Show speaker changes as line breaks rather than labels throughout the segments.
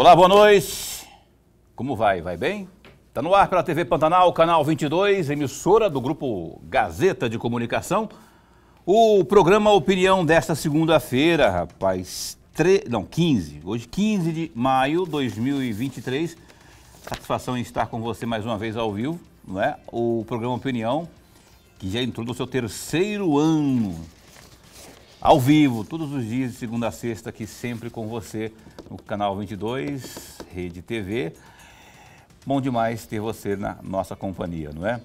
Olá, boa noite. Como vai? Vai bem? Está no ar pela TV Pantanal, canal 22, emissora do Grupo Gazeta de Comunicação. O programa Opinião desta segunda-feira, rapaz, 15, hoje 15 de maio de 2023. Satisfação em estar com você mais uma vez ao vivo, não é? O programa Opinião, que já entrou no seu terceiro ano, ao vivo, todos os dias, de segunda a sexta, aqui sempre com você no canal 22, Rede TV. Bom demais ter você na nossa companhia, não é?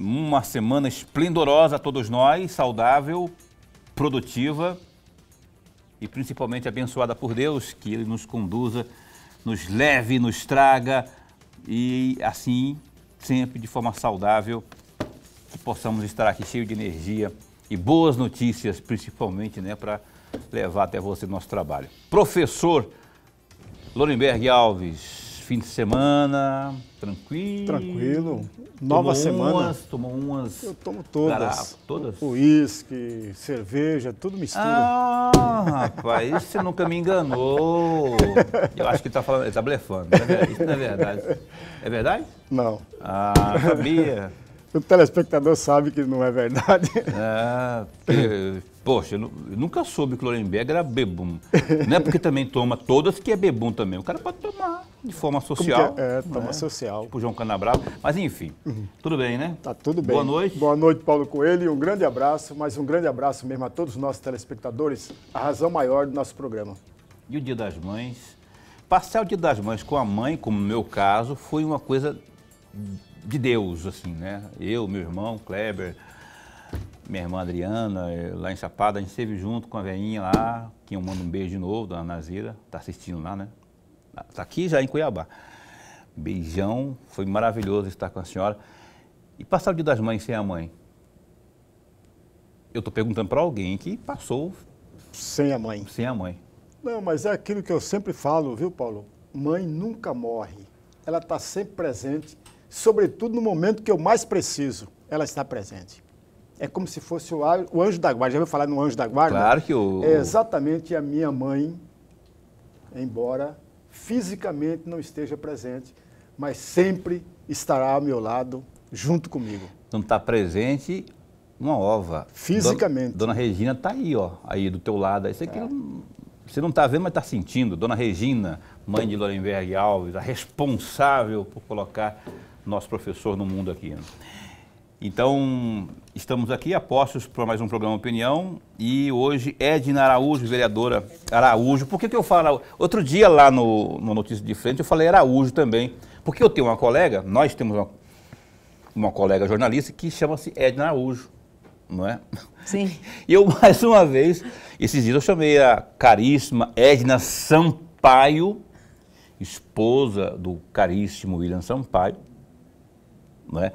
Uma semana esplendorosa a todos nós, saudável, produtiva e principalmente abençoada por Deus, que Ele nos conduza, nos leve, nos traga e assim, sempre de forma saudável, que possamos estar aqui cheio de energia e boas notícias, principalmente, né, para levar até você o nosso trabalho. Professor Lorenberg Alves, fim de semana, tranquilo?
Tranquilo. Nova semana.
Tomou umas...
Eu tomo todas.
Garapa, todas?
Uísque, cerveja, tudo mistura.
Ah, rapaz, isso você nunca me enganou. Eu acho que ele tá falando, ele tá blefando. Isso não é verdade. É verdade?
Não.
Ah, sabia.
O telespectador sabe que não é verdade.
Ah, poxa, eu nunca soube que o Lorenberg era bebum. Não é porque também toma todas que é bebum também. O cara pode tomar de forma social.
Toma social.
Tipo João Canabrava. Mas enfim, tudo bem, né?
Tá tudo bem.
Boa noite.
Boa noite, Paulo Coelho. E um grande abraço, mas um grande abraço mesmo a todos os nossos telespectadores. A razão maior do nosso programa.
E o Dia das Mães? Passar o Dia das Mães com a mãe, como no meu caso, foi uma coisa de Deus, assim, né? Eu, meu irmão, Kleber, minha irmã Adriana, lá em Chapada, a gente esteve junto com a velhinha lá, que eu mando um beijo de novo, dona Nazira, tá assistindo lá, né? Tá aqui já em Cuiabá. Beijão, foi maravilhoso estar com a senhora. E passar o Dia das Mães sem a mãe? Eu tô perguntando para alguém que passou
sem a mãe.
Sem a mãe.
Não, mas é aquilo que eu sempre falo, viu, Paulo? Mãe nunca morre. Ela está sempre presente. Sobretudo no momento que eu mais preciso, ela está presente. É como se fosse o anjo da guarda. Já ouviu falar no anjo da guarda?
Claro que o...
É exatamente a minha mãe, embora fisicamente não esteja presente, mas sempre estará ao meu lado, junto comigo.
Não está presente uma ova.
Fisicamente.
Dona Regina está aí, ó, aí do teu lado. Isso aqui você não está vendo, mas está sentindo. Dona Regina, mãe de Lorenberg Alves, a responsável por colocar nosso professor no mundo aqui. Então, estamos aqui apostos para mais um programa Opinião e hoje Edna Araújo, vereadora Araújo. Por que eu falo? Outro dia lá no Notícia de Frente eu falei Araújo também, porque eu tenho uma colega, nós temos uma colega jornalista que chama-se Edna Araújo, não é?
Sim.
E eu, mais uma vez, esses dias eu chamei a caríssima Edna Sampaio, esposa do caríssimo William Sampaio, não é?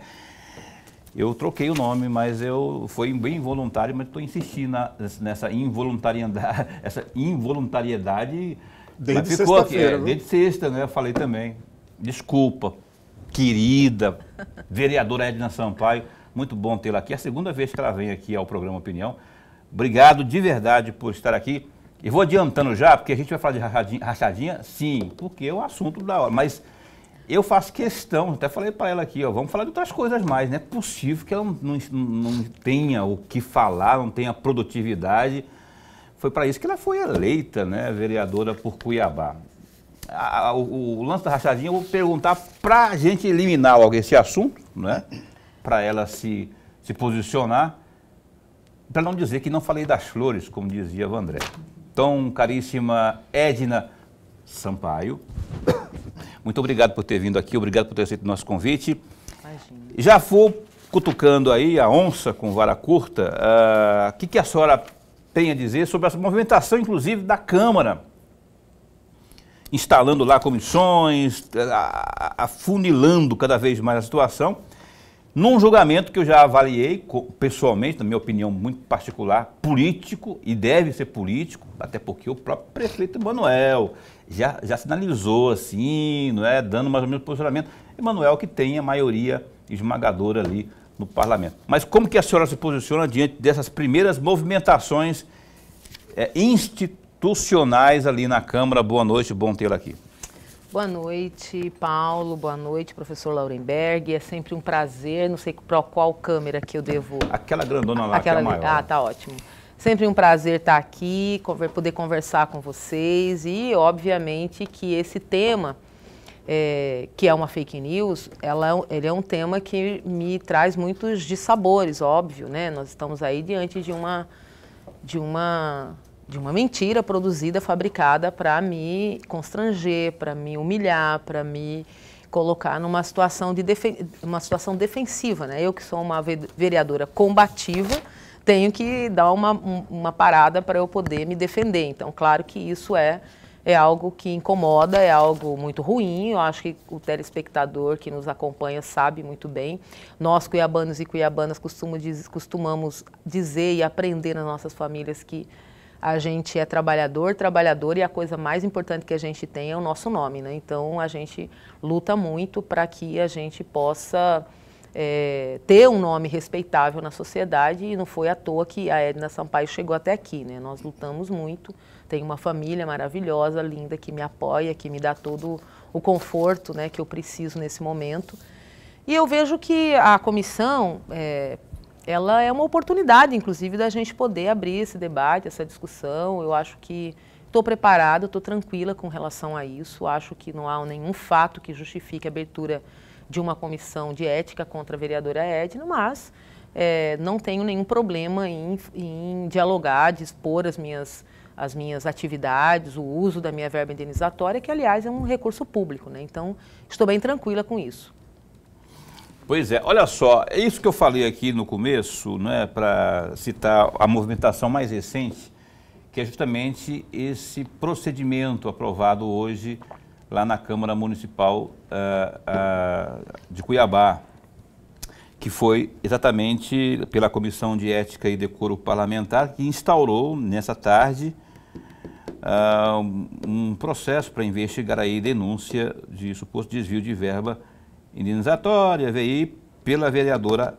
Eu troquei o nome, mas foi bem involuntário, mas estou insistindo nessa involuntariedade.
Desde sexta-feira.
Desde sexta, né? Eu falei também. Desculpa, querida vereadora Edna Sampaio, muito bom tê-la aqui. É a segunda vez que ela vem aqui ao programa Opinião. Obrigado de verdade por estar aqui. E vou adiantando já, porque a gente vai falar de rachadinha, sim, porque é o assunto da hora, mas eu faço questão, até falei para ela aqui, ó, vamos falar de outras coisas mais, não é possível que ela não tenha o que falar, não tenha produtividade. Foi para isso que ela foi eleita, né, vereadora por Cuiabá. O lance da rachadinha, eu vou perguntar para a gente eliminar logo esse assunto, né, para ela se posicionar, para não dizer que não falei das flores, como dizia Vandré. Então, caríssima Edna Sampaio, muito obrigado por ter vindo aqui, obrigado por ter aceito o nosso convite.
Imagina.
Já vou cutucando aí a onça com vara curta. O que a senhora tem a dizer sobre essa movimentação, inclusive, da Câmara? Instalando lá comissões, afunilando cada vez mais a situação, num julgamento que eu já avaliei pessoalmente, na minha opinião muito particular, político, e deve ser político, até porque o próprio prefeito Emanuel já sinalizou assim, não é, dando mais ou menos posicionamento. Emanuel que tem a maioria esmagadora ali no parlamento. Mas como que a senhora se posiciona diante dessas primeiras movimentações institucionais ali na Câmara? Boa noite, bom tê-la aqui.
Boa noite, Paulo. Boa noite, professor Laurenberg. É sempre um prazer. Não sei para qual câmera que eu devo...
Aquela grandona lá, que é a maior.
Ah, tá ótimo. Sempre um prazer estar aqui, poder conversar com vocês e, obviamente, que esse tema, que é uma fake news, ele é um tema que me traz muitos dissabores, óbvio, né? Nós estamos aí diante de uma mentira produzida, fabricada para me constranger, para me humilhar, para me colocar numa situação, uma situação defensiva, né? Eu que sou uma vereadora combativa, tenho que dar uma parada para eu poder me defender. Então, claro que isso é algo que incomoda, é algo muito ruim. Eu acho que o telespectador que nos acompanha sabe muito bem. Nós, cuiabanos e cuiabanas, costumamos dizer e aprender nas nossas famílias que a gente é trabalhador e a coisa mais importante que a gente tem é o nosso nome, né? Então, a gente luta muito para que a gente possa ter um nome respeitável na sociedade e não foi à toa que a Edna Sampaio chegou até aqui, né? Nós lutamos muito, tenho uma família maravilhosa, linda, que me apoia, que me dá todo o conforto, né, que eu preciso nesse momento. E eu vejo que a comissão, ela é uma oportunidade, inclusive, da gente poder abrir esse debate, essa discussão. Eu acho que estou preparada, estou tranquila com relação a isso, acho que não há nenhum fato que justifique a abertura de uma comissão de ética contra a vereadora Edna, mas não tenho nenhum problema em dialogar, de expor as minhas atividades, o uso da minha verba indenizatória, que, aliás, é um recurso público, né? Então, estou bem tranquila com isso.
Pois é, olha só, é isso que eu falei aqui no começo, né, para citar a movimentação mais recente, que é justamente esse procedimento aprovado hoje lá na Câmara Municipal de Cuiabá, que foi exatamente pela Comissão de Ética e Decoro Parlamentar, que instaurou nessa tarde um processo para investigar aí denúncia de suposto desvio de verba indenizatória, veio pela vereadora,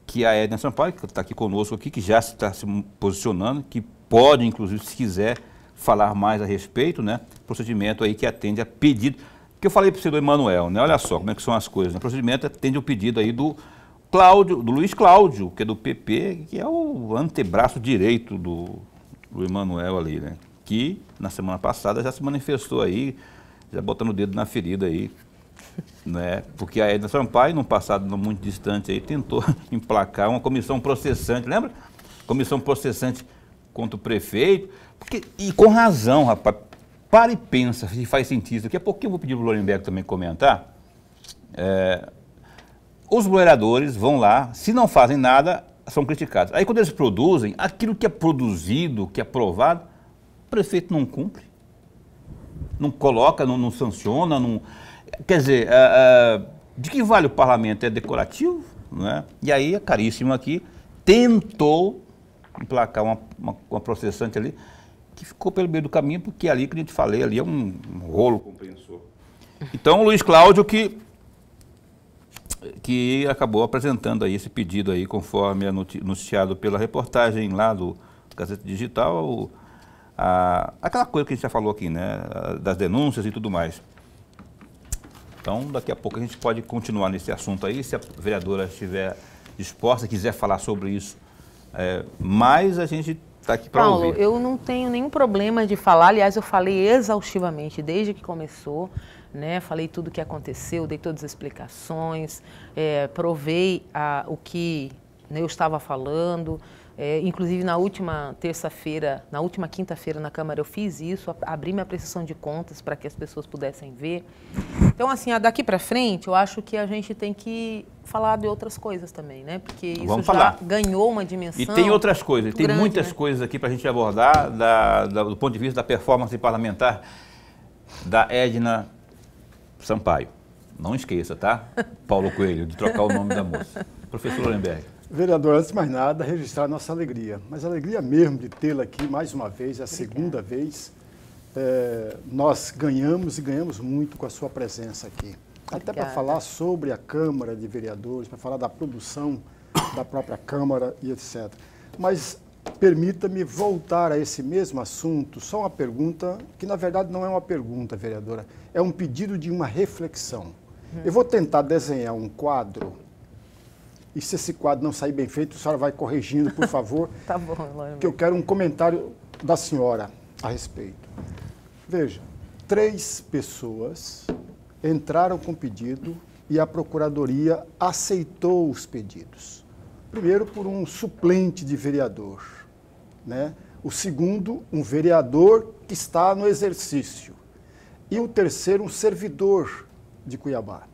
que é a Edna Sampaio, que está aqui conosco aqui, que já está se posicionando, que pode, inclusive, se quiser, falar mais a respeito, né? Procedimento aí que atende a pedido, que eu falei para você do Emanuel, né? Olha só como é que são as coisas, né? O procedimento atende ao pedido aí do Luiz Cláudio, que é do PP, que é o antebraço direito do Emanuel ali, né? Que na semana passada já se manifestou aí, já botando o dedo na ferida aí, né? Porque a Edna Sampaio, num passado não muito distante aí, tentou emplacar uma comissão processante, lembra? Comissão processante contra o prefeito, e com razão, rapaz, para e pensa se faz sentido. Daqui a pouquinho eu vou pedir para o Laurenberg também comentar. Os vereadores vão lá, se não fazem nada, são criticados. Aí quando eles produzem, aquilo que é produzido, que é aprovado, o prefeito não cumpre, não coloca, não sanciona, não... Quer dizer, de que vale o parlamento? É decorativo, né? E aí a Caríssima aqui tentou emplacar uma processante ali, que ficou pelo meio do caminho, porque ali, que a gente falei, ali é um rolo compressor. Então, o Luiz Cláudio que acabou apresentando aí esse pedido aí, conforme anunciado pela reportagem lá do Gazeta Digital, aquela coisa que a gente já falou aqui, né, das denúncias e tudo mais. Então, daqui a pouco a gente pode continuar nesse assunto aí, se a vereadora estiver disposta, quiser falar sobre isso, mas a gente está aqui para ouvir.
Paulo, eu não tenho nenhum problema de falar, aliás, eu falei exaustivamente desde que começou, né? Falei tudo o que aconteceu, dei todas as explicações, provei o que eu estava falando, inclusive na última terça-feira, na última quinta-feira na Câmara eu fiz isso, abri minha prestação de contas para que as pessoas pudessem ver. Então, assim, daqui para frente, eu acho que a gente tem que falar de outras coisas também, né? Porque isso já ganhou uma dimensão.
E tem outras coisas, tem
grande,
muitas, né, coisas aqui para a gente abordar do ponto de vista da performance parlamentar da Edna Sampaio. Não esqueça, tá? Paulo Coelho, de trocar o nome da moça. Professor Laurenberg.
Vereador, antes de mais nada, registrar a nossa alegria. Mas a alegria mesmo de tê-la aqui mais uma vez, a segunda vez. Nós ganhamos e ganhamos muito com a sua presença aqui. Até para falar sobre a Câmara de Vereadores, para falar da produção da própria Câmara e etc. Mas permita-me voltar a esse mesmo assunto, só uma pergunta, que na verdade não é uma pergunta, vereadora, é um pedido de uma reflexão. Eu vou tentar desenhar um quadro, e se esse quadro não sair bem feito, a senhora vai corrigindo, por favor.
Tá bom, Lorena.
Que eu quero um comentário da senhora a respeito. Veja, 3 pessoas entraram com pedido e a Procuradoria aceitou os pedidos. Primeiro, por um suplente de vereador, né? O segundo, um vereador que está no exercício. E o terceiro, um servidor de Cuiabá.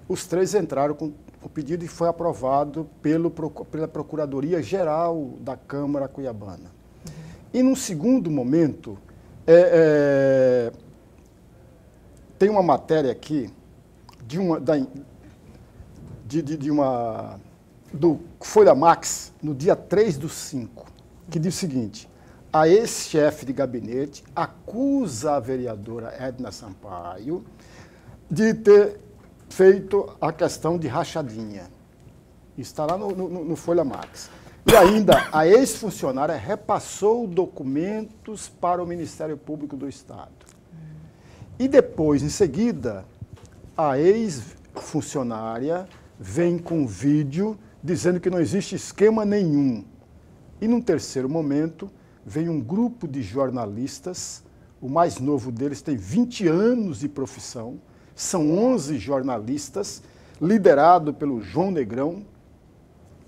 Os 3 entraram com o pedido e foi aprovado pela Procuradoria-Geral da Câmara Cuiabana. E num segundo momento, tem uma matéria aqui do Folha Max, no dia 3/5, que diz o seguinte: a ex-chefe de gabinete acusa a vereadora Edna Sampaio de ter feito a questão de rachadinha. Está lá no Folha Max. E ainda, a ex-funcionária repassou documentos para o Ministério Público do Estado. E depois, em seguida, a ex-funcionária vem com um vídeo dizendo que não existe esquema nenhum. E num terceiro momento, vem um grupo de jornalistas, o mais novo deles tem 20 anos de profissão, são 11 jornalistas, liderado pelo João Negrão,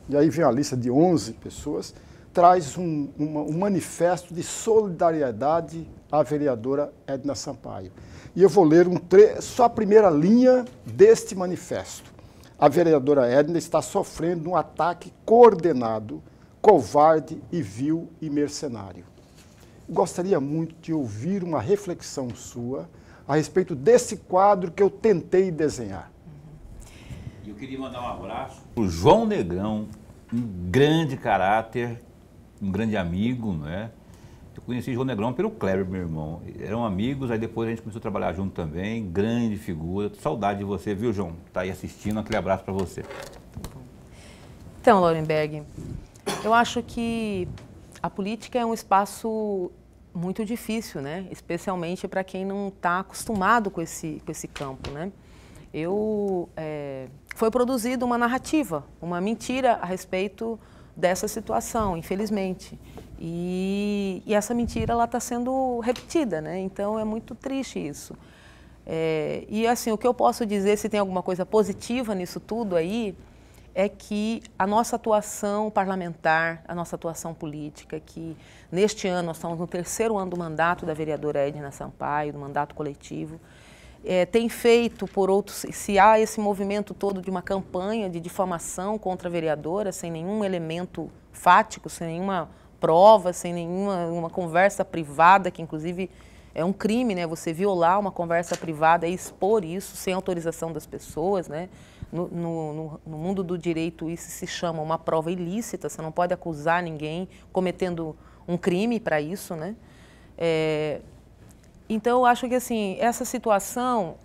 e aí vem a lista de 11 pessoas, traz um manifesto de solidariedade à vereadora Edna Sampaio. E eu vou ler só a primeira linha deste manifesto. A vereadora Edna está sofrendo um ataque coordenado, covarde e vil e mercenário. Gostaria muito de ouvir uma reflexão sua a respeito desse quadro que eu tentei desenhar.
Eu queria mandar um abraço para o João Negrão, um grande caráter, um grande amigo, né? Eu conheci João Negrão pelo Kleber, meu irmão. Eram amigos, aí depois a gente começou a trabalhar junto também, grande figura. Saudade de você, viu, João? Tá aí assistindo, aquele abraço para você.
Então, Lorenberg, eu acho que a política é um espaço muito difícil, né? Especialmente para quem não está acostumado com esse campo, né? Foi produzida uma narrativa, uma mentira a respeito dessa situação, infelizmente. E essa mentira ela está sendo repetida, né? Então é muito triste isso. E assim, o que eu posso dizer, se tem alguma coisa positiva nisso tudo aí, é que a nossa atuação parlamentar, a nossa atuação política, que neste ano nós estamos no 3º ano do mandato da vereadora Edna Sampaio, do mandato coletivo, tem feito por outros, se há esse movimento todo de uma campanha de difamação contra a vereadora, sem nenhum elemento fático, sem nenhuma prova, sem nenhuma conversa privada, que inclusive é um crime, né? Você violar uma conversa privada e expor isso sem autorização das pessoas, né? No mundo do direito isso se chama uma prova ilícita, você não pode acusar ninguém cometendo um crime para isso, né? Então, eu acho que assim, essa situação,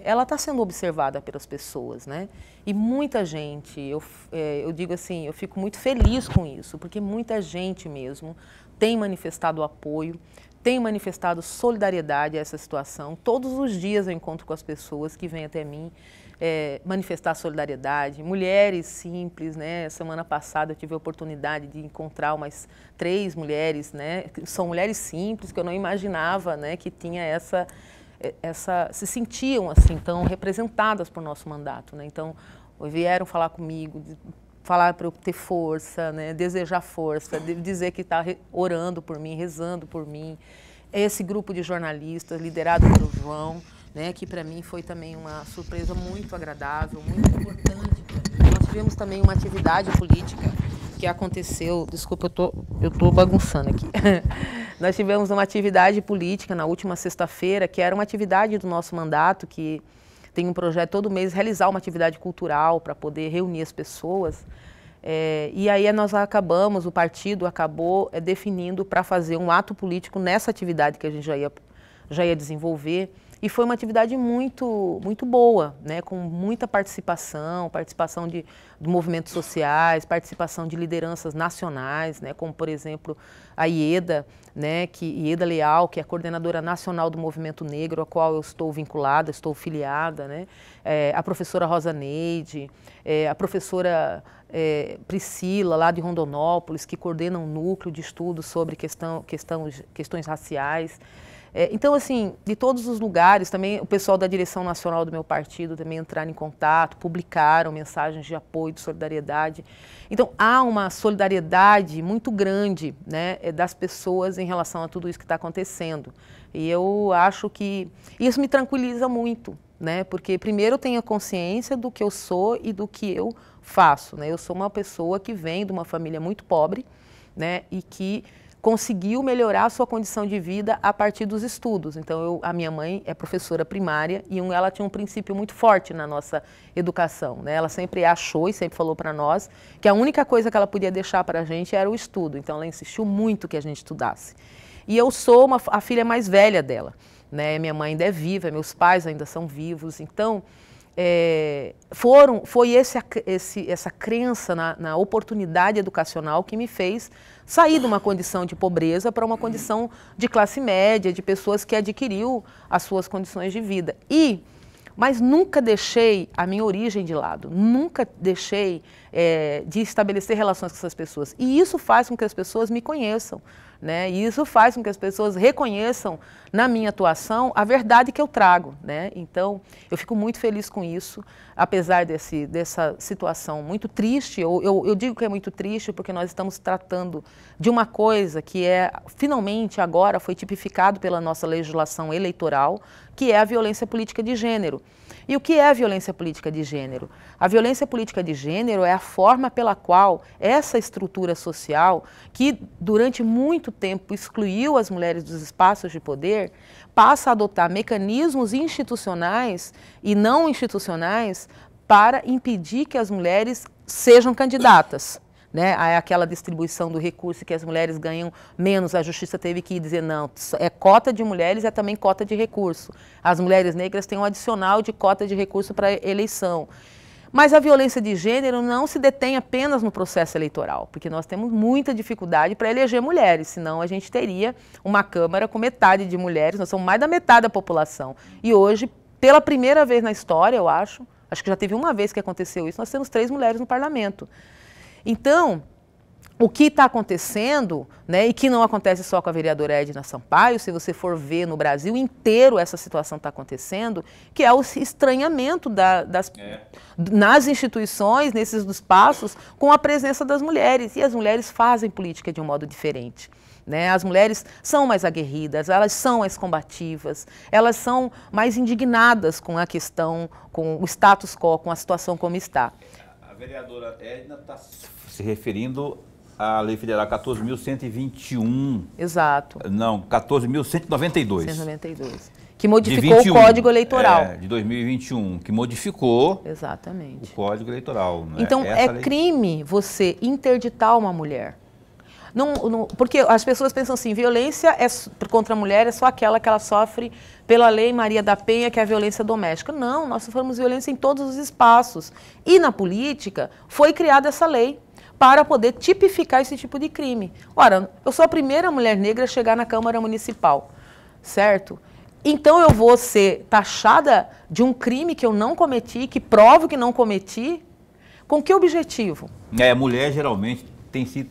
ela está sendo observada pelas pessoas, né? E muita gente, eu digo assim, eu fico muito feliz com isso, porque muita gente mesmo tem manifestado apoio, tem manifestado solidariedade a essa situação. Todos os dias eu encontro com as pessoas que vêm até mim manifestar solidariedade, mulheres simples, né? Semana passada eu tive a oportunidade de encontrar umas 3 mulheres, né? São mulheres simples que eu não imaginava, né? Que tinha se sentiam assim tão representadas por nosso mandato, né? Então vieram falar comigo, falar para eu ter força, né? Desejar força, dizer que está orando por mim, rezando por mim. Esse grupo de jornalistas liderado pelo João, né, que para mim foi também uma surpresa muito agradável, muito importante para mim. Nós tivemos também uma atividade política que aconteceu, desculpa, eu tô bagunçando aqui. Nós tivemos uma atividade política na última sexta-feira, que era uma atividade do nosso mandato, que tem um projeto todo mês, realizar uma atividade cultural para poder reunir as pessoas. E aí o partido acabou definindo para fazer um ato político nessa atividade que a gente já ia desenvolver. E foi uma atividade muito boa, né, com muita participação de movimentos sociais, participação de lideranças nacionais, né, como, por exemplo, a Ieda, né, Ieda Leal, que é a coordenadora nacional do Movimento Negro, a qual eu estou vinculada, estou filiada, né, a professora Rosa Neide, a professora Priscila, lá de Rondonópolis, que coordena um núcleo de estudos sobre questões raciais. Então, assim, de todos os lugares, também o pessoal da direção nacional do meu partido também entraram em contato, publicaram mensagens de apoio, de solidariedade. Então, há uma solidariedade muito grande, né, das pessoas em relação a tudo isso que está acontecendo. E eu acho que isso me tranquiliza muito, né, porque primeiro eu tenho a consciência do que eu sou e do que eu faço, né. Eu sou uma pessoa que vem de uma família muito pobre, né, e que conseguiu melhorar a sua condição de vida a partir dos estudos. Então, a minha mãe é professora primária e ela tinha um princípio muito forte na nossa educação, né? Ela sempre achou e sempre falou para nós que a única coisa que ela podia deixar para a gente era o estudo. Então, ela insistiu muito que a gente estudasse. E eu sou a filha mais velha dela, né? Minha mãe ainda é viva, meus pais ainda são vivos. Então, foi essa crença na oportunidade educacional que me fez sair de uma condição de pobreza para uma condição de classe média, de pessoas que adquiriu as suas condições de vida. Mas nunca deixei a minha origem de lado, nunca deixei de estabelecer relações com essas pessoas. E isso faz com que as pessoas me conheçam, né? E isso faz com que as pessoas reconheçam na minha atuação a verdade que eu trago, né? Então, eu fico muito feliz com isso, apesar dessa situação muito triste. Eu digo que é muito triste porque nós estamos tratando de uma coisa que finalmente agora foi tipificado pela nossa legislação eleitoral, que é a violência política de gênero. E o que é a violência política de gênero? A violência política de gênero é a forma pela qual essa estrutura social, que durante muito tempo excluiu as mulheres dos espaços de poder, passa a adotar mecanismos institucionais e não institucionais para impedir que as mulheres sejam candidatas. Né? Aquela distribuição do recurso que as mulheres ganham menos, a justiça teve que dizer não, é cota de mulheres, é também cota de recurso. As mulheres negras têm um adicional de cota de recurso para eleição. Mas a violência de gênero não se detém apenas no processo eleitoral, porque nós temos muita dificuldade para eleger mulheres, senão a gente teria uma Câmara com metade de mulheres, nós somos mais da metade da população. E hoje, pela primeira vez na história, eu acho que já teve uma vez que aconteceu isso, nós temos 3 mulheres no parlamento. Então, o que está acontecendo, né, e que não acontece só com a vereadora Edna Sampaio, se você for ver no Brasil inteiro essa situação está acontecendo, que é o estranhamento nas instituições, nesses espaços, com a presença das mulheres. E as mulheres fazem política de um modo diferente. Né? As mulheres são mais aguerridas, elas são mais combativas, elas são mais indignadas com a questão, com o status quo, com a situação como está.
A vereadora Edna está se referindo à Lei Federal 14.121.
Exato.
Não, 14.192.
192. Que modificou o Código Eleitoral.
De 2021, que modificou
exatamente
o Código Eleitoral. Né?
Então, crime você interditar uma mulher. Porque as pessoas pensam assim, violência contra a mulher é só aquela que ela sofre pela Lei Maria da Penha, que é a violência doméstica. Não, nós sofremos violência em todos os espaços. E na política foi criada essa lei para poder tipificar esse tipo de crime. Ora, eu sou a primeira mulher negra a chegar na Câmara Municipal, certo? Então eu vou ser taxada de um crime que eu não cometi, que provo que não cometi, com que objetivo?
A mulher geralmente tem sido...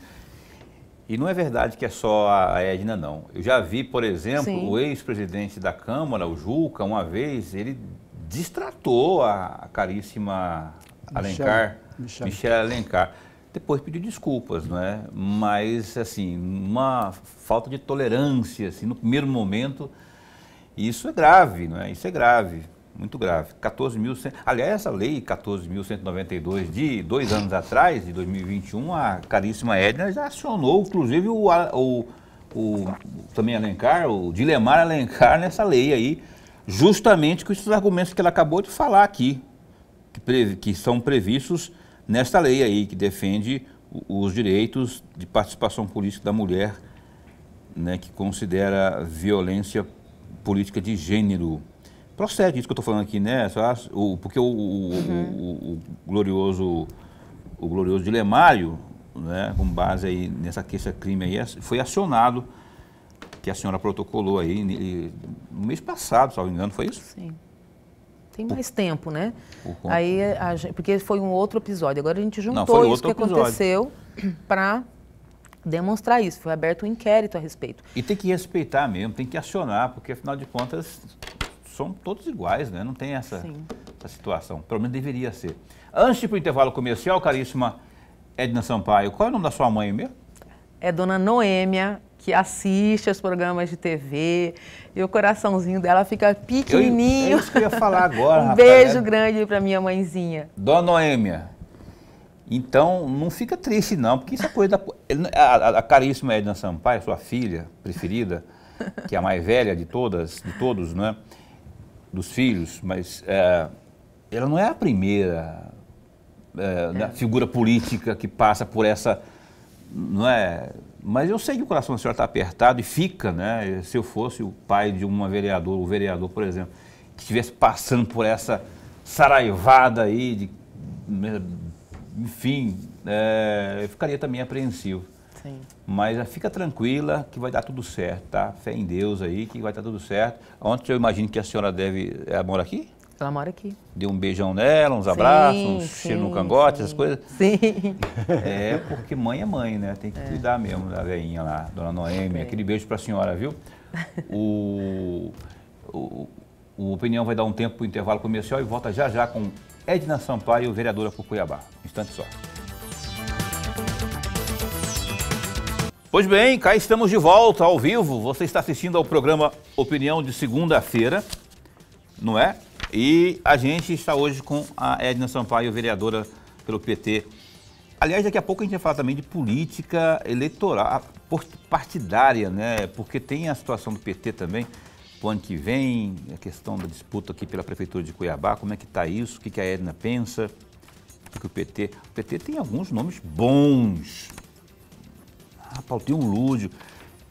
E não é verdade que é só a Edna, não. Eu já vi, por exemplo, Sim. o ex-presidente da Câmara, o Juca, uma vez, ele destratou a caríssima Michele Alencar. Depois pediu desculpas, não é? Mas, assim, uma falta de tolerância, assim, no primeiro momento, isso é grave, não é? Isso é grave, muito grave. 14.100... Aliás, essa lei 14.192 de 2 anos atrás, de 2021, a caríssima Edna já acionou, inclusive, também Alencar, o Dilemar Alencar nessa lei aí, justamente com esses argumentos que ela acabou de falar aqui, que são previstos nesta lei aí, que defende os direitos de participação política da mulher, né, que considera violência política de gênero. Procede isso que eu estou falando aqui, né? Porque o glorioso Dilemário, né, com base aí nessa queixa-crime aí, foi acionado, que a senhora protocolou aí no mês passado, se não me engano, foi isso?
Sim. Tem mais tempo, né? Aí, porque foi um outro episódio. Agora a gente juntou isso que aconteceu para demonstrar isso. Foi aberto um inquérito a respeito.
E tem que respeitar mesmo, tem que acionar, porque afinal de contas são todos iguais, né? Não tem essa situação. Pelo menos deveria ser. Antes de ir para o intervalo comercial, caríssima Edna Sampaio, qual é o nome da sua mãe mesmo?
É Dona Noêmia, que assiste aos programas de TV, e o coraçãozinho dela fica pequenininho.
É isso que eu ia falar agora,
Um beijo grande para minha mãezinha.
Dona Noêmia, então não fica triste não, porque isso é coisa da... A caríssima Edna Sampaio, sua filha preferida, que é a mais velha de todos, né? Dos filhos, mas ela não é a primeira figura política que passa por essa... Não é... Mas eu sei que o coração da senhora está apertado e fica, né? Se eu fosse o pai de uma vereadora, o vereador, por exemplo, que estivesse passando por essa saraivada aí, enfim, eu ficaria também apreensivo.
Sim.
Mas fica tranquila que vai dar tudo certo, tá? Fé em Deus aí que vai dar tudo certo. Ontem eu imagino que a senhora ela mora aqui?
Ela mora aqui.
Deu um beijão nela, uns abraços, uns cheiros no cangote, essas coisas?
Sim.
Porque mãe é mãe, né? Tem que cuidar mesmo da velhinha lá, Dona Noêmia. Aquele beijo pra senhora, viu? O Opinião vai dar um tempo para o intervalo comercial e volta já com Edna Sampaio, vereadora por Cuiabá. Um instante só. Pois bem, cá estamos de volta, ao vivo. Você está assistindo ao programa Opinião de segunda-feira, não é? E a gente está hoje com a Edna Sampaio, vereadora pelo PT. Aliás, daqui a pouco a gente vai falar também de política eleitoral, partidária, né? Porque tem a situação do PT também, o ano que vem, a questão da disputa aqui pela Prefeitura de Cuiabá, como é que está isso, o que a Edna pensa, o PT tem alguns nomes bons. Paulo, tem um Lúdio,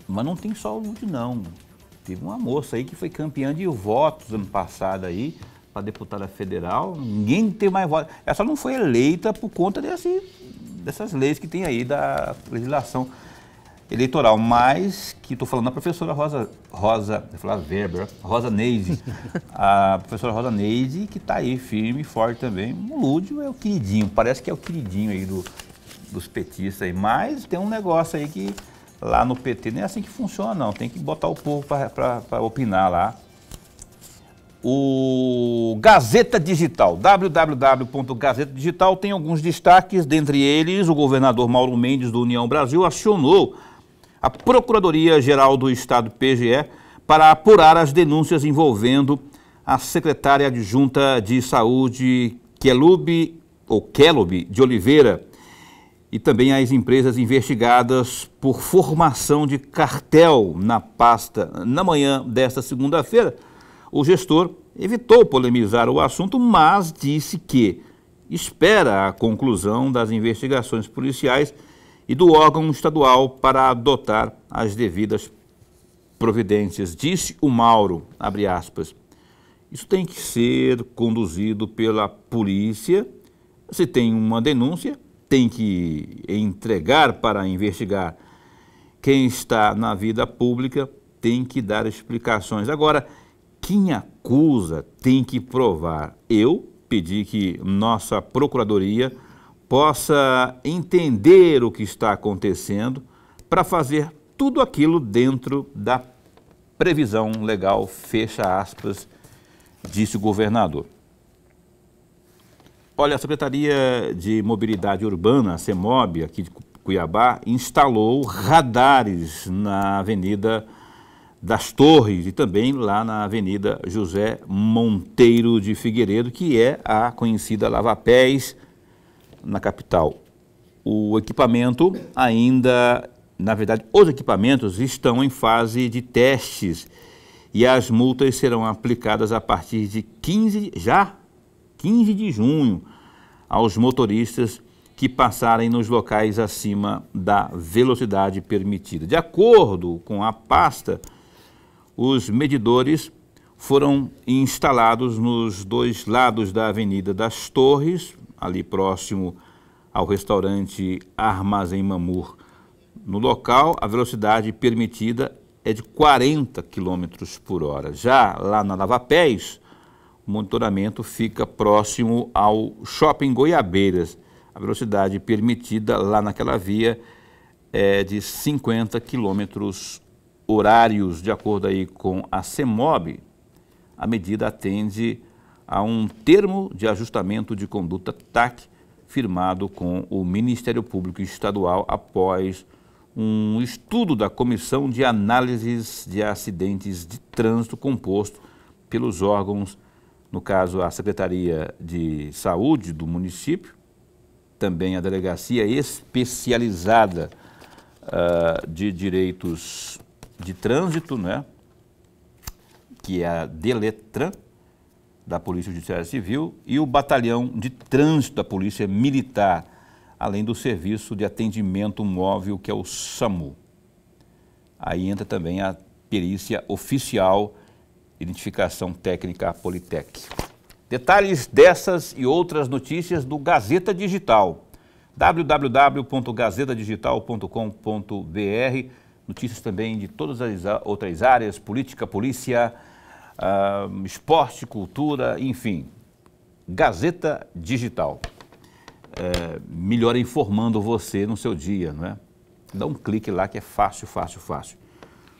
mas não tem só o Lúdio, não. Teve uma moça aí que foi campeã de votos ano passado aí, para deputada federal, ninguém tem mais votos. Ela só não foi eleita por conta dessas leis que tem aí da legislação eleitoral, mas que estou falando da professora Rosa Neide, a professora Rosa Neide, que está aí firme e forte também. O Lúdio é o queridinho, parece que é o queridinho aí dos petistas aí, mas tem um negócio aí que lá no PT não é assim que funciona não, tem que botar o povo para opinar lá. O Gazeta Digital, www.gazeta digital, tem alguns destaques, dentre eles o governador Mauro Mendes do União Brasil acionou a Procuradoria-Geral do Estado, PGE, para apurar as denúncias envolvendo a secretária adjunta de Saúde, Kelubi de Oliveira, e também as empresas investigadas por formação de cartel na pasta. Na manhã desta segunda-feira, o gestor evitou polemizar o assunto, mas disse que espera a conclusão das investigações policiais e do órgão estadual para adotar as devidas providências. Disse o Mauro, abre aspas, isso tem que ser conduzido pela polícia, se tem uma denúncia, tem que entregar para investigar. Quem está na vida pública tem que dar explicações. Agora, quem acusa tem que provar. Eu pedi que nossa Procuradoria possa entender o que está acontecendo para fazer tudo aquilo dentro da previsão legal, fecha aspas, disse o governador. Olha, a Secretaria de Mobilidade Urbana, a CEMOB, aqui de Cuiabá, instalou radares na Avenida das Torres e também lá na Avenida José Monteiro de Figueiredo, que é a conhecida lava-pés na capital. O equipamento ainda, na verdade, os equipamentos estão em fase de testes e as multas serão aplicadas a partir de 15 de junho aos motoristas que passarem nos locais acima da velocidade permitida. De acordo com a pasta, os medidores foram instalados nos dois lados da Avenida das Torres, ali próximo ao restaurante Armazém Mamur. No local, a velocidade permitida é de 40 km por hora. Já lá na Lavapés, o monitoramento fica próximo ao Shopping Goiabeiras. A velocidade permitida lá naquela via é de 50 km horários. De acordo aí com a CEMOB, a medida atende a um termo de ajustamento de conduta TAC firmado com o Ministério Público Estadual após um estudo da Comissão de Análises de Acidentes de Trânsito composto pelos órgãos, no caso a Secretaria de Saúde do município, também a Delegacia Especializada de Direitos de Trânsito, né, que é a Deletran, da Polícia Judiciária Civil, e o Batalhão de Trânsito da Polícia Militar, além do Serviço de Atendimento Móvel, que é o SAMU. Aí entra também a perícia oficial, identificação técnica Politec. Detalhes dessas e outras notícias do Gazeta Digital, www.gazetadigital.com.br. Notícias também de todas as outras áreas, política, polícia, esporte, cultura, enfim. Gazeta Digital. Melhor informando você no seu dia, não é? Dá um clique lá que é fácil, fácil, fácil.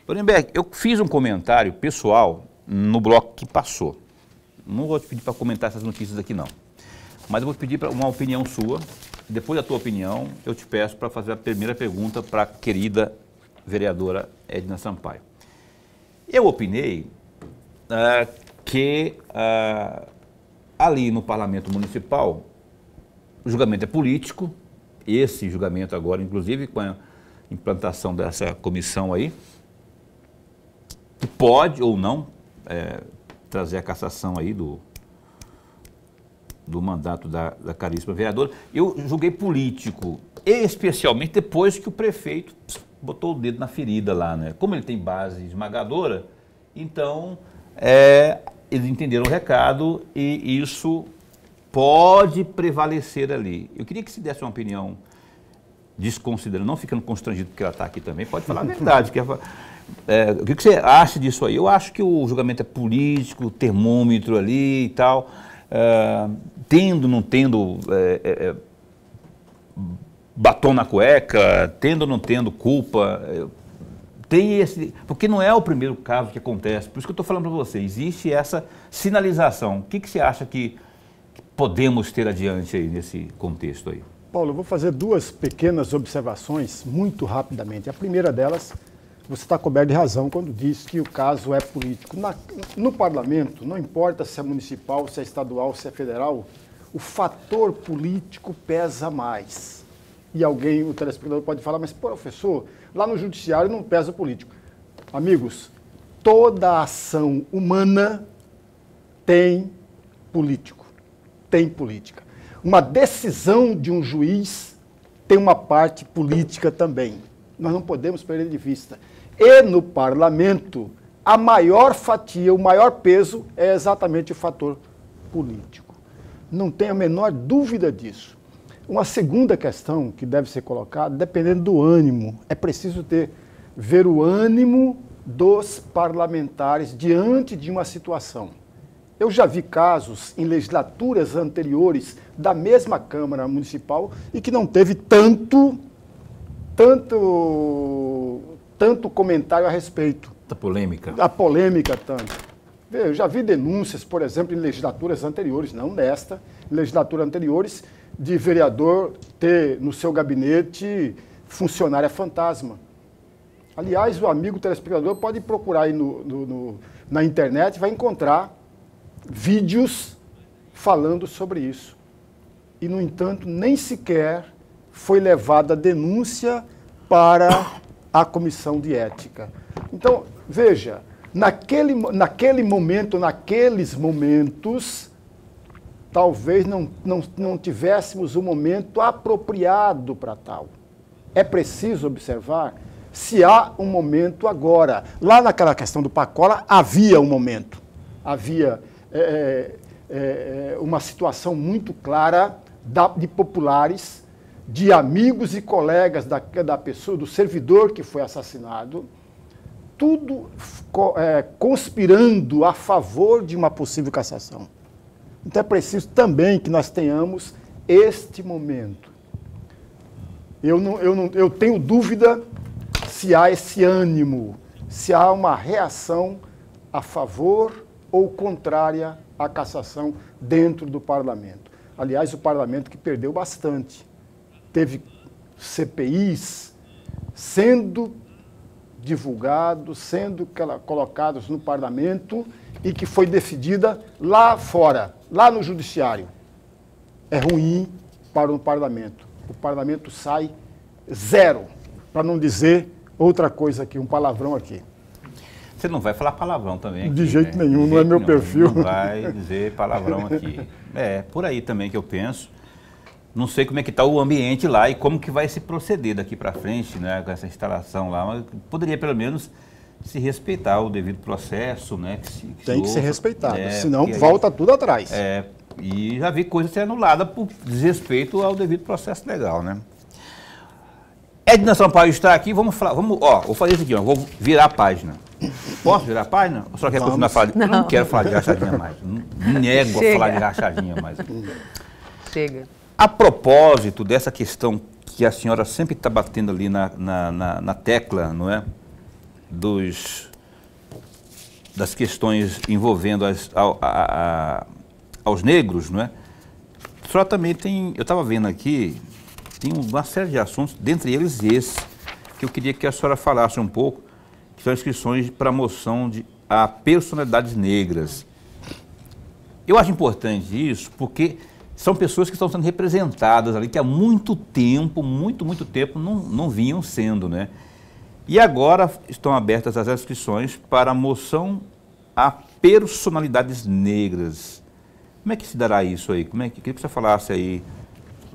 Lorenberg, eu fiz um comentário pessoal no bloco que passou. Não vou te pedir para comentar essas notícias aqui não, mas eu vou pedir uma opinião sua. Depois da tua opinião, eu te peço para fazer a primeira pergunta para a querida vereadora Edna Sampaio. Eu opinei que ali no Parlamento Municipal o julgamento é político, esse julgamento agora, inclusive, com a implantação dessa comissão aí, que pode ou não trazer a cassação aí do mandato da caríssima vereadora. Eu julguei político, especialmente depois que o prefeito botou o dedo na ferida lá, né? Como ele tem base esmagadora, então eles entenderam o recado e isso pode prevalecer ali. Eu queria que se desse uma opinião desconsiderando, não ficando constrangido porque ela está aqui também, pode falar a verdade. O que você acha disso aí? Eu acho que o julgamento é político, termômetro ali e tal, tendo, não tendo batom na cueca, tendo ou não tendo culpa, tem esse, porque não é o primeiro caso que acontece, por isso que eu estou falando para você, existe essa sinalização. O que você acha que podemos ter adiante aí nesse contexto aí?
Paulo, eu vou fazer duas pequenas observações muito rapidamente. A primeira delas, você está coberto de razão quando diz que o caso é político. No parlamento, não importa se é municipal, se é estadual, se é federal, o fator político pesa mais. E alguém, o telespectador pode falar, mas professor, lá no judiciário não pesa o político. Amigos, toda ação humana tem político, tem política. Uma decisão de um juiz tem uma parte política também. Nós não podemos perder de vista. E no parlamento, a maior fatia, o maior peso é exatamente o fator político. Não tenho a menor dúvida disso. Uma segunda questão que deve ser colocada, dependendo do ânimo, é preciso ver o ânimo dos parlamentares diante de uma situação. Eu já vi casos em legislaturas anteriores da mesma Câmara Municipal e que não teve tanto comentário a respeito.
Da polêmica.
Da polêmica tanto. Eu já vi denúncias, por exemplo, em legislaturas anteriores, não nesta, em legislaturas anteriores, de vereador ter no seu gabinete funcionária fantasma. Aliás, o amigo telespectador pode procurar aí na internet, vai encontrar vídeos falando sobre isso. E, no entanto, nem sequer foi levada a denúncia para a comissão de ética. Então, veja, naquele momento, naqueles momentos, talvez não tivéssemos o momento apropriado para tal. É preciso observar se há um momento agora. Lá naquela questão do Pacola, havia um momento. havia uma situação muito clara de populares, de amigos e colegas da pessoa, do servidor que foi assassinado, tudo conspirando a favor de uma possível cassação. Então é preciso também que nós tenhamos este momento. Eu tenho dúvida se há esse ânimo, se há uma reação a favor ou contrária à cassação dentro do parlamento. Aliás, o parlamento que perdeu bastante. Teve CPIs sendo divulgados, sendo colocados no parlamento e que foi decidida lá fora, lá no judiciário. É ruim para o parlamento. O parlamento sai zero, para não dizer outra coisa aqui, um palavrão aqui.
Você não vai falar palavrão também aqui,
de jeito
né?
nenhum, não é meu perfil.
Não vai dizer palavrão aqui. É, por aí também que eu penso. Não sei como é que está o ambiente lá e como que vai se proceder daqui para frente, né, com essa instalação lá, mas poderia pelo menos se respeitar o devido processo, né?
Tem que ser respeitado, senão volta tudo atrás.
E já vi coisa ser anulada por desrespeito ao devido processo legal, né? Edna Sampaio está aqui, vou fazer isso aqui, vou virar a página. Posso virar a página? Ou só quer continuar falando? Eu não quero falar de rachadinha mais. Me nego a falar de rachadinha mais.
Chega.
A propósito dessa questão que a senhora sempre está batendo ali na tecla, não é? Das questões envolvendo aos negros, não é? A senhora também tem, eu estava vendo aqui, tem uma série de assuntos, dentre eles esse, que eu queria que a senhora falasse um pouco, que são inscrições para a moção a personalidades negras. Eu acho importante isso, porque são pessoas que estão sendo representadas ali, que há muito tempo, muito tempo, não vinham sendo, né? E agora estão abertas as inscrições para a moção a personalidades negras. Como é que se dará isso aí? Queria que você falasse aí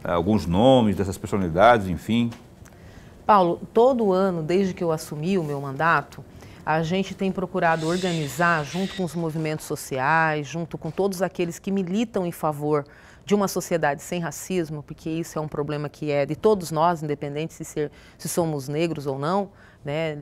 alguns nomes dessas personalidades, enfim.
Paulo, todo ano, desde que eu assumi o meu mandato, a gente tem procurado organizar, junto com os movimentos sociais, junto com todos aqueles que militam em favor de uma sociedade sem racismo, porque isso é um problema que é de todos nós, independente se somos negros ou não, né?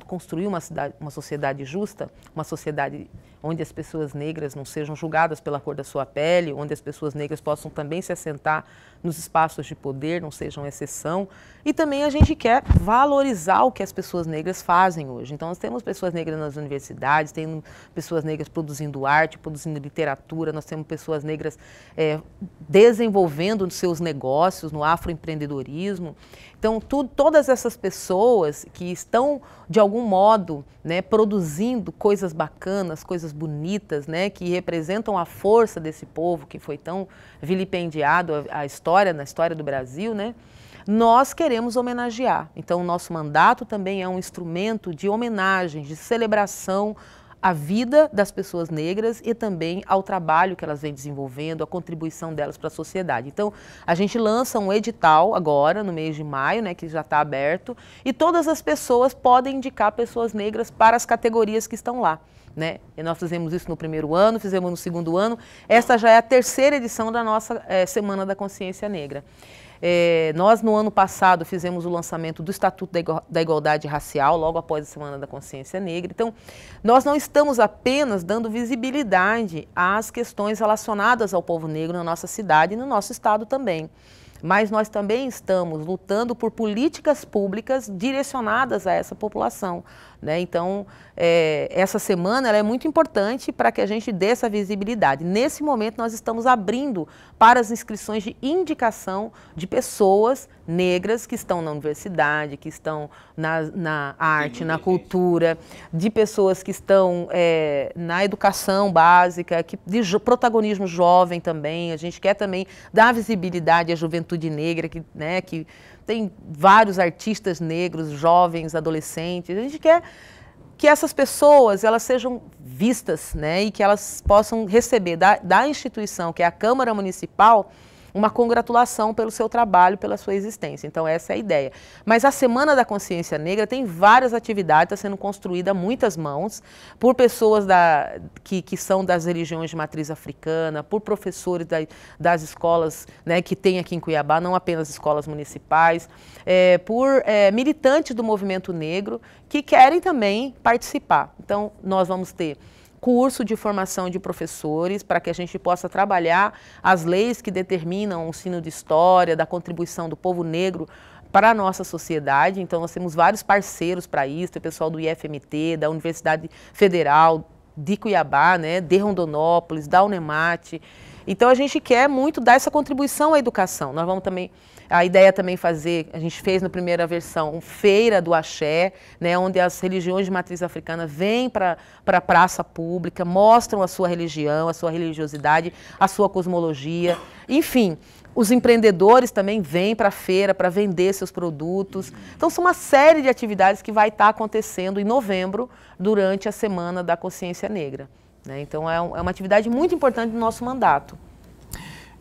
Construir uma sociedade justa, uma sociedade onde as pessoas negras não sejam julgadas pela cor da sua pele, onde as pessoas negras possam também se assentar nos espaços de poder, não sejam exceção. E também a gente quer valorizar o que as pessoas negras fazem hoje. Então, nós temos pessoas negras nas universidades, temos pessoas negras produzindo arte, produzindo literatura, nós temos pessoas negras desenvolvendo seus negócios no afroempreendedorismo. Então, todas essas pessoas que estão, de algum modo, né, produzindo coisas bacanas, coisas bonitas, né, que representam a força desse povo que foi tão vilipendiado na história do Brasil, né, nós queremos homenagear. Então, o nosso mandato também é um instrumento de homenagem, de celebração à vida das pessoas negras e também ao trabalho que elas vêm desenvolvendo, a contribuição delas para a sociedade. Então, a gente lança um edital agora, no mês de maio, né, que já está aberto, e todas as pessoas podem indicar pessoas negras para as categorias que estão lá, né? E nós fizemos isso no primeiro ano, fizemos no segundo ano. Esta já é a terceira edição da nossa Semana da Consciência Negra. Nós, no ano passado, fizemos o lançamento do Estatuto da Igualdade Racial, logo após a Semana da Consciência Negra. Então, nós não estamos apenas dando visibilidade às questões relacionadas ao povo negro na nossa cidade e no nosso estado também. Mas nós também estamos lutando por políticas públicas direcionadas a essa população, né? Então, essa semana ela é muito importante para que a gente dê essa visibilidade. Nesse momento, nós estamos abrindo para as inscrições de indicação de pessoas negras que estão na universidade, que estão na arte, na cultura, de pessoas que estão na educação básica, de protagonismo jovem também. A gente quer também dar visibilidade à juventude negra, que tem vários artistas negros, jovens, adolescentes. A gente quer que essas pessoas elas sejam vistas, né, e que elas possam receber da instituição, que é a Câmara Municipal, uma congratulação pelo seu trabalho, pela sua existência. Então essa é a ideia. Mas a Semana da Consciência Negra tem várias atividades, está sendo construída a muitas mãos, por pessoas que são das religiões de matriz africana, por professores das escolas, né, que tem aqui em Cuiabá, não apenas escolas municipais, por militantes do movimento negro que querem também participar. Então nós vamos ter curso de formação de professores para que a gente possa trabalhar as leis que determinam o ensino de história, da contribuição do povo negro para a nossa sociedade. Então nós temos vários parceiros para isso, o pessoal do IFMT, da Universidade Federal de Cuiabá, né, de Rondonópolis, da Unemate. Então a gente quer muito dar essa contribuição à educação. Nós vamos também, a ideia é também fazer, a gente fez na primeira versão, feira do axé, né, onde as religiões de matriz africana vêm para a praça pública, mostram a sua religião, a sua religiosidade, a sua cosmologia, enfim. Os empreendedores também vêm para a feira para vender seus produtos. Então, são uma série de atividades que vai estar acontecendo em novembro, durante a Semana da Consciência Negra, né? Então, é uma atividade muito importante do nosso mandato.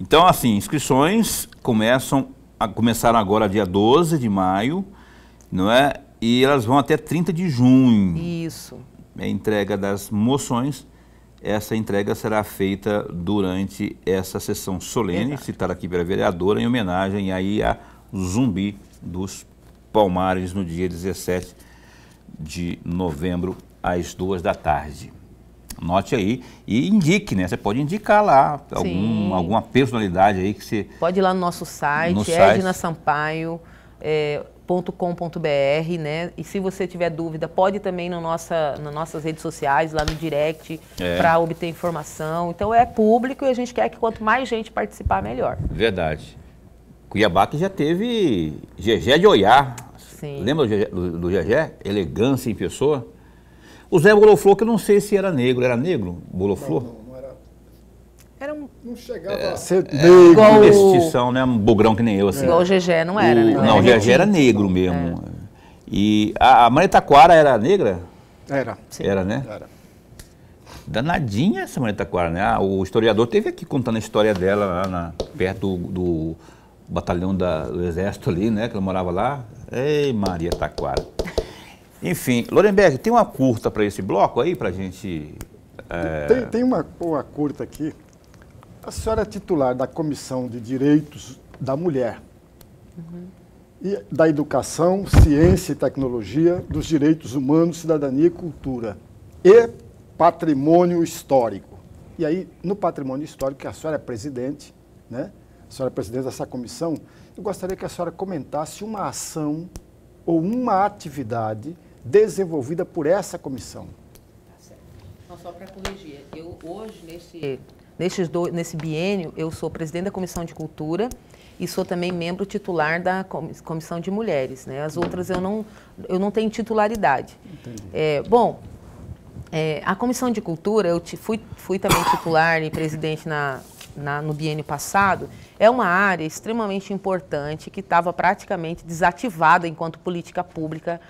Então, assim, inscrições começaram agora dia 12 de maio, não é? E elas vão até 30 de junho.
Isso.
É a entrega das moções. Essa entrega será feita durante essa sessão solene, citada aqui pela vereadora, em homenagem aí a Zumbi dos Palmares, no dia 17 de novembro, às 2 da tarde. Anote aí e indique, né? Você pode indicar lá alguma personalidade aí que você...
Pode ir lá no nosso site, ednasampaio.com.br, né? E se você tiver dúvida, pode também nas nossas redes sociais, lá no direct, para obter informação. Então é público e a gente quer que quanto mais gente participar, melhor.
Verdade. Cuiabá que já teve Gegé de Oiá.
Sim.
Lembra do Gegé? Elegância em pessoa. O Zé Boloflor, que eu não sei se era negro. Era negro, Boloflor?
Não era.
Não chegava a
ser negro.
Igual mestição, né? Um bugrão que nem eu, assim.
Igual o Gegé, não era, né?
Não, o Gegé era negro mesmo. E a Maria Taquara era negra?
Era.
Sim.
Era, né?
Era.
Danadinha essa Maria Taquara, né? O historiador teve aqui contando a história dela lá perto do batalhão do exército ali, né? Que ela morava lá. Ei, Maria Taquara. Enfim, Lorenberg, tem uma curta para esse bloco aí, para a gente...
Tem uma curta aqui. A senhora é titular da Comissão de Direitos da Mulher, e da Educação, Ciência e Tecnologia, dos Direitos Humanos, Cidadania e Cultura e Patrimônio Histórico. E aí, no Patrimônio Histórico, que a senhora é presidente, né? A senhora é presidente dessa comissão, eu gostaria que a senhora comentasse uma ação ou uma atividade desenvolvida por essa comissão.
Não, só para corrigir, eu hoje, nesse biênio, eu sou presidente da Comissão de Cultura e sou também membro titular da Comissão de Mulheres, né? As outras eu não tenho titularidade. A Comissão de Cultura, eu fui também titular e presidente no biênio passado. É uma área extremamente importante que estava praticamente desativada enquanto política pública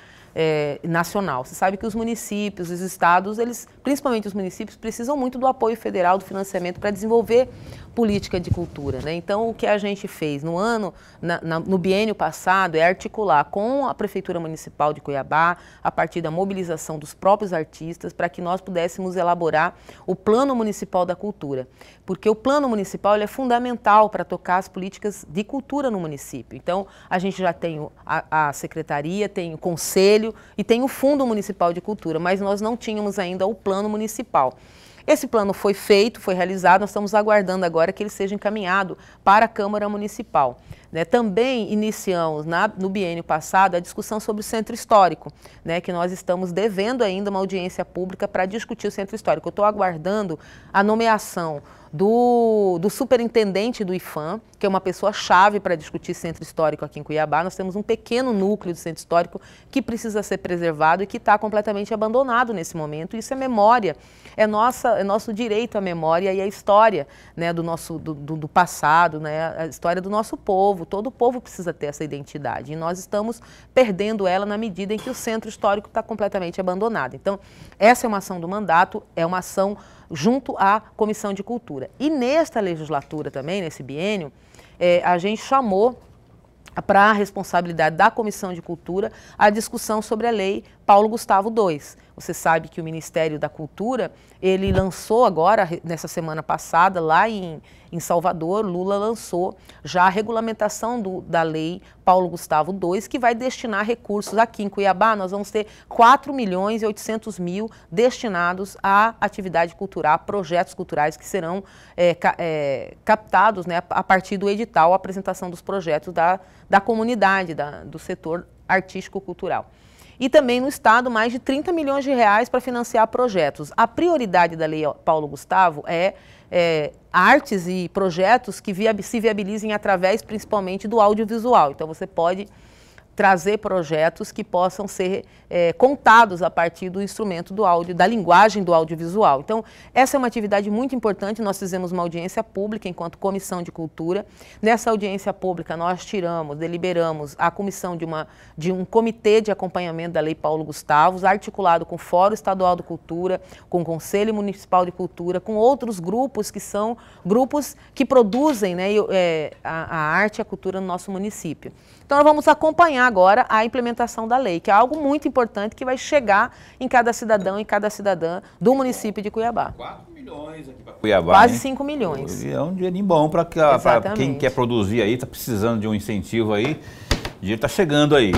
nacional. Você sabe que os municípios, os estados, principalmente os municípios, precisam muito do apoio federal, do financiamento para desenvolver política de cultura, né? Então, o que a gente fez no biênio passado é articular com a Prefeitura Municipal de Cuiabá, a partir da mobilização dos próprios artistas, para que nós pudéssemos elaborar o Plano Municipal da Cultura. Porque o Plano Municipal é fundamental para tocar as políticas de cultura no município. Então, a gente já tem a Secretaria, tem o Conselho e tem o Fundo Municipal de Cultura, mas nós não tínhamos ainda o Plano Municipal. Esse plano foi feito, foi realizado, nós estamos aguardando agora que ele seja encaminhado para a Câmara Municipal, né? Também iniciamos no biênio passado a discussão sobre o Centro Histórico, né? Que nós estamos devendo ainda uma audiência pública para discutir o Centro Histórico. Eu estou aguardando a nomeação do superintendente do IFAM, que é uma pessoa-chave para discutir Centro Histórico aqui em Cuiabá. Nós temos um pequeno núcleo de Centro Histórico que precisa ser preservado e que está completamente abandonado nesse momento. Isso é memória, é nosso direito à memória e à história, né, do passado, né, a história do nosso povo. Todo povo precisa ter essa identidade e nós estamos perdendo ela na medida em que o Centro Histórico está completamente abandonado. Então, essa é uma ação do mandato, é uma ação junto à Comissão de Cultura. E nesta legislatura também, nesse biênio, a gente chamou para a responsabilidade da Comissão de Cultura a discussão sobre a Lei Paulo Gustavo II. Você sabe que o Ministério da Cultura, ele lançou agora, nessa semana passada, lá em Salvador, Lula lançou já a regulamentação da Lei Paulo Gustavo II, que vai destinar recursos aqui em Cuiabá. Nós vamos ter 4.800.000 destinados à atividade cultural, a projetos culturais que serão captados, né, a partir do edital, a apresentação dos projetos da comunidade, do setor artístico-cultural. E também no Estado, mais de 30 milhões de reais para financiar projetos. A prioridade da Lei Paulo Gustavo é artes e projetos que se viabilizem através, principalmente, do audiovisual. Então, você pode trazer projetos que possam ser contados a partir do instrumento do áudio, da linguagem do audiovisual. Então, essa é uma atividade muito importante. Nós fizemos uma audiência pública enquanto Comissão de Cultura. Nessa audiência pública, nós deliberamos a comissão de um comitê de acompanhamento da Lei Paulo Gustavo, articulado com o Fórum Estadual de Cultura, com o Conselho Municipal de Cultura, com outros grupos que são grupos que produzem, né, a arte e a cultura no nosso município. Então, nós vamos acompanhar agora a implementação da lei, que é algo muito importante que vai chegar em cada cidadão e cada cidadã do município de Cuiabá.
4 milhões aqui para Cuiabá.
Quase
hein?
5 milhões.
É um dinheirinho bom para quem quer produzir aí, está precisando de um incentivo aí. O dinheiro está chegando aí.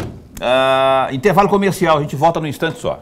Intervalo comercial, a gente volta no instante só.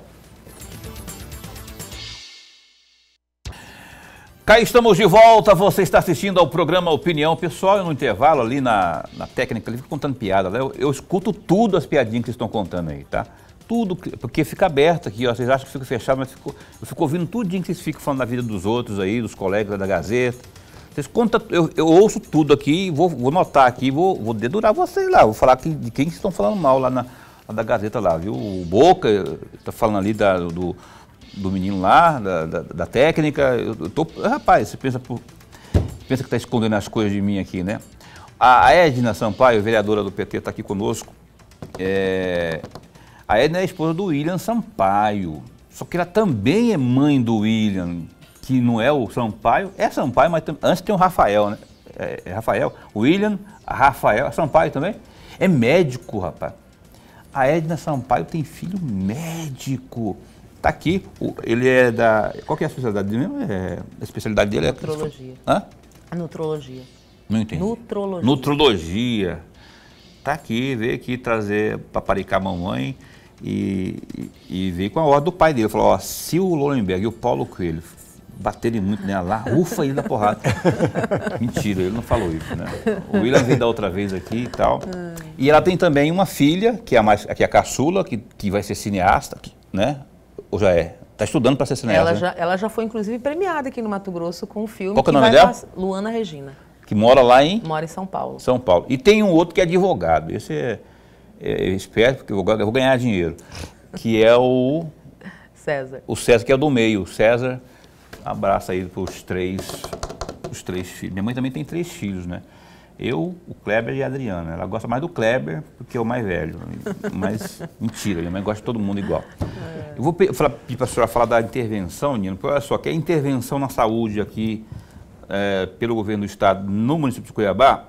Cá estamos de volta, você está assistindo ao programa Opinião. Pessoal, no intervalo ali na técnica, ele fica contando piada, né? Eu escuto tudo as piadinhas que vocês estão contando aí, tá? Tudo, porque fica aberto aqui, ó, vocês acham que fica fechado, mas eu fico ouvindo tudinho que vocês ficam falando da vida dos outros aí, dos colegas da Gazeta. Vocês contam, eu ouço tudo aqui, vou notar aqui, vou dedurar vocês lá, vou falar de quem vocês estão falando mal lá da Gazeta lá, viu? O Boca está falando ali do menino lá, da técnica. Rapaz, você pensa que está escondendo as coisas de mim aqui, né? A Edna Sampaio, vereadora do PT, está aqui conosco. A Edna é a esposa do William Sampaio, só que ela também é mãe do William, que não é o Sampaio, é Sampaio, mas antes tem o Rafael, né? É Rafael, William, Rafael, Sampaio também, é médico, rapaz. A Edna Sampaio tem filho médico. Está aqui, ele é qual que é a especialidade dele mesmo? A especialidade dele
Nutrologia.
Hã?
Nutrologia.
Não entendi.
Nutrologia.
Nutrologia. Está aqui, veio aqui trazer para paricar a mamãe e veio com a ordem do pai dele. Falou, ó, se o Lolenberg e o Paulo Coelho baterem muito nela lá, rufa ele da porrada. Mentira, ele não falou isso, né? O William veio da outra vez aqui e tal. E ela tem também uma filha, que é a caçula, que vai ser cineasta, né? Ou já é? Está estudando para ser cineasta.
Ela já foi, inclusive, premiada aqui no Mato Grosso com um filme.
Qual que é o nome dela?
Luana Regina.
Que mora lá
Mora em São Paulo.
São Paulo. E tem um outro que é advogado. Esse eu espero, porque eu vou ganhar dinheiro. Que é o
César.
O César, que é o do meio. O César, abraço aí para os três filhos. Minha mãe também tem 3 filhos, né? Eu, o Kleber e a Adriana. Ela gosta mais do Kleber, porque é o mais velho. Mas, mentira, minha mãe gosta de todo mundo igual. Eu vou pedir para a senhora falar da intervenção, Nino, porque olha só, que a intervenção na saúde aqui pelo governo do Estado no município de Cuiabá,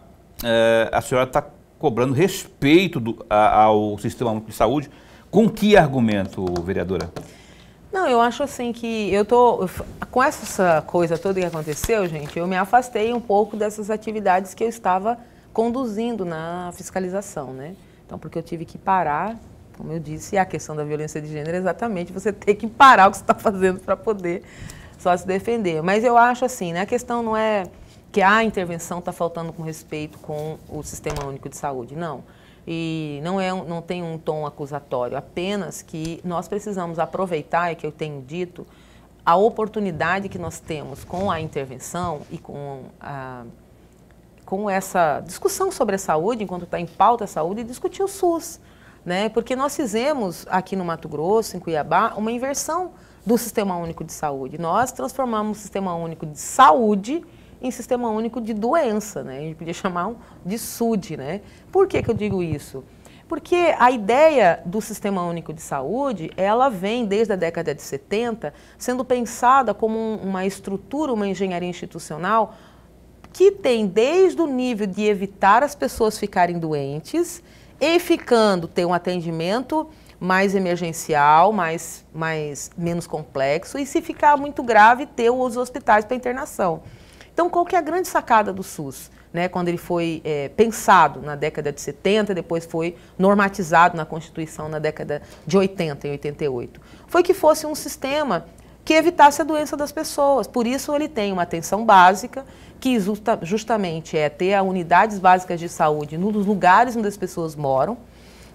a senhora está cobrando respeito ao Sistema Único de Saúde. Com que argumento, vereadora?
Não, eu acho assim que com essa coisa toda que aconteceu, gente, eu me afastei um pouco dessas atividades que eu estava conduzindo na fiscalização, né? Então, porque eu tive que parar, como eu disse, a questão da violência de gênero é exatamente você ter que parar o que você está fazendo para poder só se defender. Mas eu acho assim, né? A questão não é que a intervenção está faltando com respeito com o Sistema Único de Saúde, não. E não tem um tom acusatório, apenas que nós precisamos aproveitar, é que eu tenho dito, a oportunidade que nós temos com a intervenção e com essa discussão sobre a saúde, enquanto está em pauta a saúde, e discutir o SUS, né? Porque nós fizemos aqui no Mato Grosso, em Cuiabá, uma inversão do Sistema Único de Saúde. Nós transformamos o Sistema Único de Saúde em Sistema Único de Doença, né? A gente podia chamar de SUD, né? Por que eu digo isso? Porque a ideia do Sistema Único de Saúde, ela vem desde a década de 70, sendo pensada como uma estrutura, uma engenharia institucional que tem desde o nível de evitar as pessoas ficarem doentes e ter um atendimento mais emergencial, menos complexo, e se ficar muito grave, ter os hospitais para internação. Então, qual que é a grande sacada do SUS? Né, quando ele foi pensado na década de 70, depois foi normatizado na Constituição na década de 80, em 88. Foi que fosse um sistema que evitasse a doença das pessoas. Por isso ele tem uma atenção básica, que justamente é ter unidades básicas de saúde nos lugares onde as pessoas moram,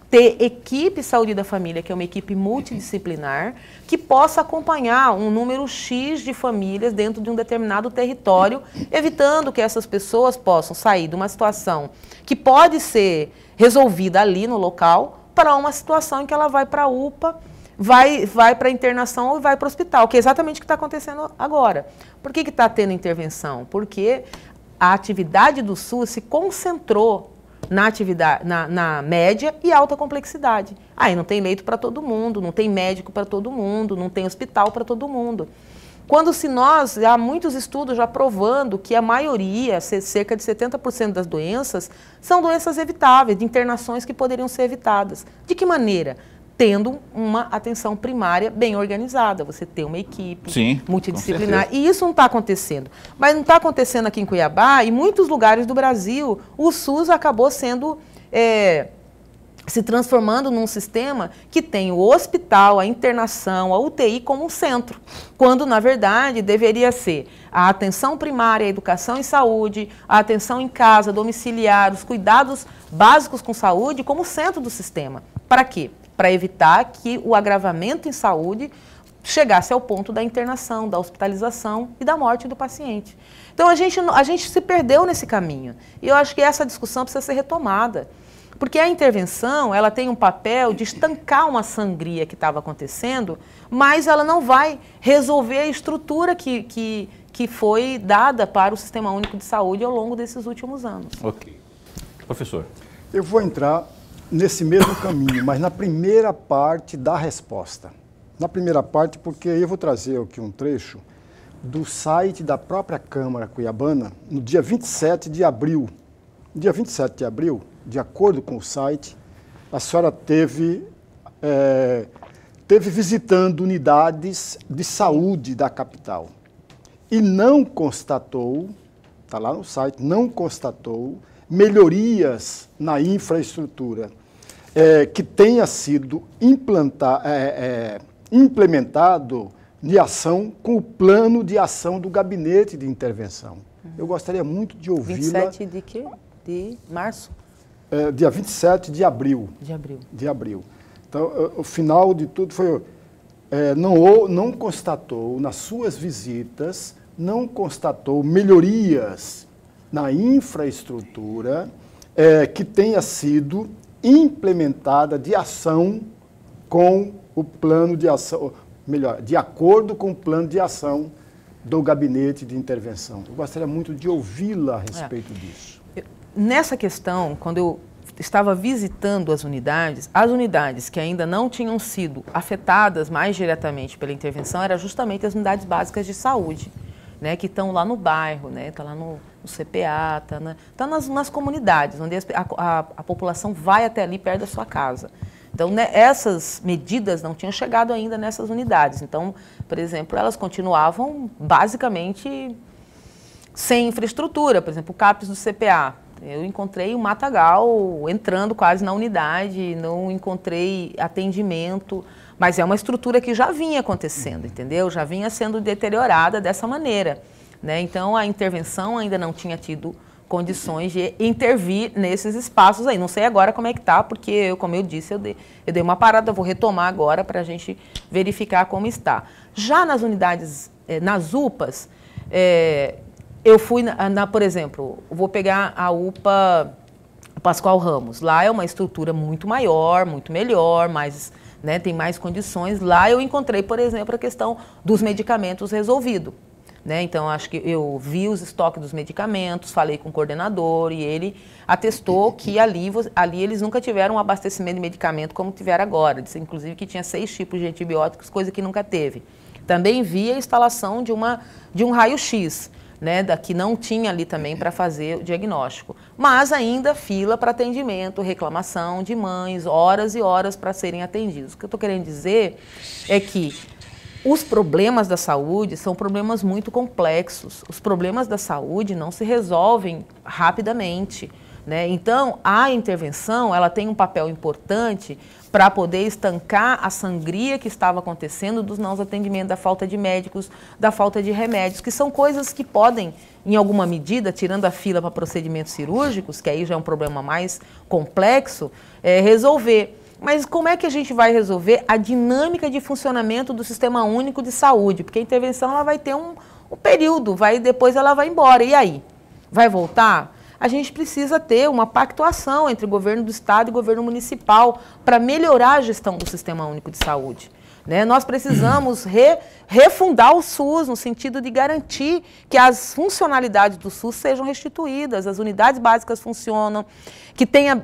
ter equipe saúde da família, que é uma equipe multidisciplinar, que possa acompanhar um número X de famílias dentro de um determinado território, evitando que essas pessoas possam sair de uma situação que pode ser resolvida ali no local, para uma situação em que ela vai para a UPA, vai para a internação ou vai para o hospital, que é exatamente o que está acontecendo agora. Por que está tendo intervenção? Porque a atividade do SUS se concentrou na atividade, na média e alta complexidade. Aí não tem leito para todo mundo, não tem médico para todo mundo, não tem hospital para todo mundo. Quando há muitos estudos já provando que a maioria, cerca de 70% das doenças, são doenças evitáveis, de internações que poderiam ser evitadas. De que maneira? Tendo uma atenção primária bem organizada, você ter uma equipe multidisciplinar. E isso não está acontecendo. Mas não está acontecendo aqui em Cuiabá e em muitos lugares do Brasil. O SUS acabou se transformando num sistema que tem o hospital, a internação, a UTI como um centro, quando, na verdade, deveria ser a atenção primária, a educação em saúde, a atenção em casa, domiciliar, os cuidados básicos com saúde como centro do sistema. Para quê? Para evitar que o agravamento em saúde chegasse ao ponto da internação, da hospitalização e da morte do paciente. Então, a gente se perdeu nesse caminho. E eu acho que essa discussão precisa ser retomada. Porque a intervenção, ela tem um papel de estancar uma sangria que estava acontecendo, mas ela não vai resolver a estrutura que foi dada para o Sistema Único de Saúde ao longo desses últimos anos.
Ok. Professor.
Eu vou entrar nesse mesmo caminho, mas na primeira parte da resposta. Na primeira parte, porque eu vou trazer aqui um trecho do site da própria Câmara Cuiabana, no dia 27 de abril. Dia 27 de abril, de acordo com o site, a senhora teve visitando unidades de saúde da capital e não constatou, está lá no site, não constatou melhorias na infraestrutura que tenha sido implementado de ação com o plano de ação do gabinete de intervenção. Eu gostaria muito de ouvi-la.
27 de quê? De março?
Dia 27 de abril.
De abril.
Então, o final de tudo foi... não constatou, nas suas visitas, não constatou melhorias na infraestrutura que tenha sido implementada de ação com o plano de ação, melhor, de acordo com o plano de ação do gabinete de intervenção. Eu gostaria muito de ouvi-la a respeito disso.
Nessa questão, quando eu estava visitando as unidades que ainda não tinham sido afetadas mais diretamente pela intervenção, eram justamente as unidades básicas de saúde, né, que estão lá no bairro, né, está lá no CPA, está nas comunidades, onde a população vai até ali perto da sua casa. Então, né, essas medidas não tinham chegado ainda nessas unidades. Então, por exemplo, elas continuavam basicamente sem infraestrutura. Por exemplo, o CAPES do CPA. Eu encontrei um matagal entrando quase na unidade, não encontrei atendimento, mas é uma estrutura que já vinha acontecendo, entendeu? Já vinha sendo deteriorada dessa maneira, né? Então, a intervenção ainda não tinha tido condições de intervir nesses espaços aí. Não sei agora como é que está, porque, como eu disse, eu dei uma parada, vou retomar agora para a gente verificar como está. Já nas unidades, nas UPAs, eu fui, por exemplo, vou pegar a UPA Pascoal Ramos. Lá é uma estrutura muito maior, muito melhor, mais, né, tem mais condições. Lá eu encontrei, por exemplo, a questão dos medicamentos resolvido. Né? Então, acho que eu vi os estoques dos medicamentos, falei com o coordenador e ele atestou que ali eles nunca tiveram um abastecimento de medicamento como tiveram agora. Disse, inclusive, que tinha 6 tipos de antibióticos, coisa que nunca teve. Também vi a instalação de um raio-x. né, que não tinha ali também para fazer o diagnóstico. Mas ainda fila para atendimento, reclamação de mães, horas e horas para serem atendidos. O que eu estou querendo dizer é que os problemas da saúde são problemas muito complexos. Os problemas da saúde não se resolvem rapidamente, né? Então, a intervenção ela tem um papel importante para poder estancar a sangria que estava acontecendo dos não atendimentos, da falta de médicos, da falta de remédios, que são coisas que podem, em alguma medida, tirando a fila para procedimentos cirúrgicos, que aí já é um problema mais complexo, resolver. Mas como é que a gente vai resolver a dinâmica de funcionamento do Sistema Único de Saúde? Porque a intervenção ela vai ter um período, depois ela vai embora. E aí? Vai voltar? A gente precisa ter uma pactuação entre o governo do Estado e o governo municipal para melhorar a gestão do Sistema Único de Saúde. Né? Nós precisamos refundar o SUS no sentido de garantir que as funcionalidades do SUS sejam restituídas, as unidades básicas funcionam, que tenha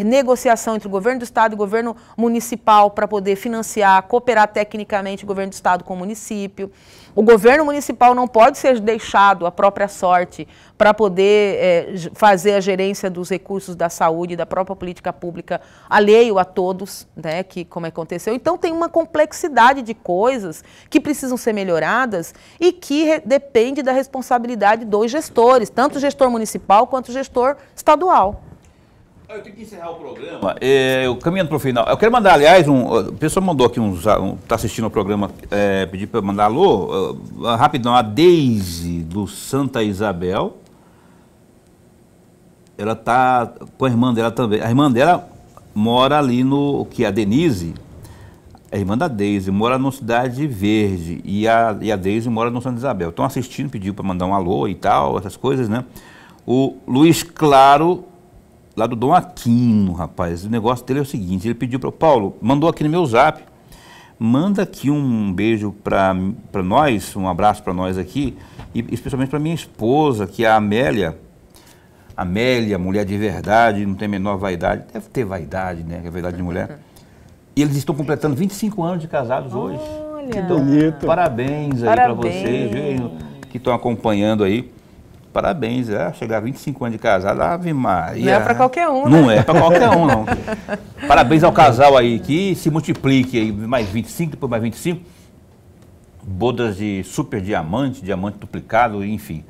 negociação entre o governo do Estado e o governo municipal para poder financiar, cooperar tecnicamente o governo do Estado com o município. O governo municipal não pode ser deixado à própria sorte para poder fazer a gerência dos recursos da saúde, da própria política pública, alheio a todos, né, como aconteceu. Então, tem uma complexidade de coisas que precisam ser melhoradas e que depende da responsabilidade dos gestores, tanto o gestor municipal quanto o gestor estadual.
Eu tenho que encerrar o programa. Eu caminhando para o final. Eu quero mandar, aliás, o pessoal mandou aqui está assistindo o programa, pediu para mandar alô, rapidão, a Deise do Santa Isabel. Ela está com a irmã dela também. A irmã dela mora ali que a Denise, a irmã da Deise, mora no Cidade Verde e a Deise mora no Santa Isabel. Estão assistindo, pediu para mandar um alô e tal, essas coisas, né? O Luiz Claro, lá do Dom Aquino, rapaz, o negócio dele é o seguinte, ele pediu para o Paulo, mandou aqui no meu zap, manda aqui um beijo para nós, um abraço para nós aqui, e especialmente para minha esposa, que é a Amélia, mulher de verdade, não tem a menor vaidade, deve ter vaidade, né, que é vaidade de mulher, e eles estão completando 25 anos de casados hoje.
Olha!
Que bonito!
Parabéns aí para vocês, viu, que estão acompanhando aí. Parabéns, chegar a 25 anos de casado, Ave Maria.
Não é para qualquer um, né?
Não é para qualquer um, não. Parabéns ao casal aí, que se multiplique aí, mais 25, depois mais 25. Bodas de super diamante, diamante duplicado, enfim.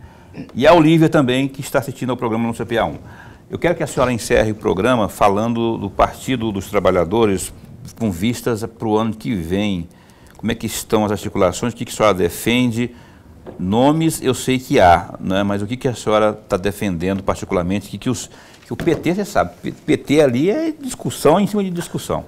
E a Olívia também, que está assistindo ao programa no CPA1. Eu quero que a senhora encerre o programa falando do Partido dos Trabalhadores com vistas para o ano que vem. Como é que estão as articulações, o que a senhora defende? Nomes eu sei que há, né? Mas o que a senhora está defendendo particularmente, que o PT, você sabe, PT ali é discussão em cima de discussão.